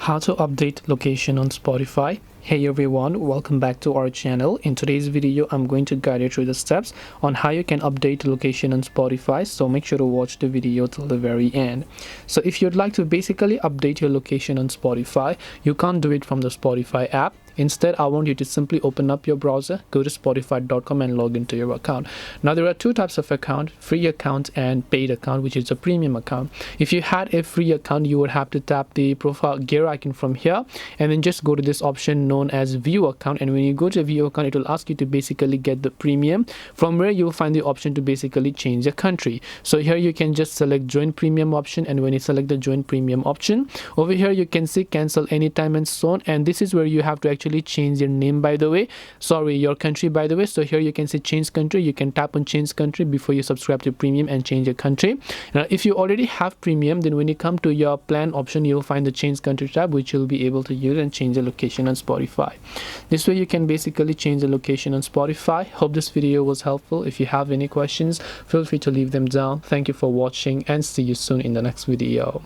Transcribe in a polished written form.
How to update location on Spotify. Hey everyone, welcome back to our channel. In today's video I'm going to guide you through the steps on how you can update location on Spotify, so make sure to watch the video till the very end. So if you'd like to basically update your location on Spotify, you can't do it from the Spotify app. Instead, I want you to simply open up your browser, go to spotify.com and log into your account. Now there are two types of account: free account and paid account, which is a premium account. If you had a free account, you would have to tap the profile gear icon from here and then just go to this option known as view account, and when you go to view account, it will ask you to basically get the premium, from where you will find the option to basically change the country. So here you can just select join premium option, and when you select the join premium option, over here you can see cancel anytime and so on, and this is where you have to actually change your name, by the way, sorry, your country, by the way. So here you can see change country. You can tap on change country before you subscribe to premium and change your country. Now if you already have premium, then when you come to your plan option, you'll find the change country tab, which you'll be able to use and change the location on Spotify. This way you can basically change the location on Spotify. Hope this video was helpful. If you have any questions, feel free to leave them down. Thank you for watching and see you soon in the next video.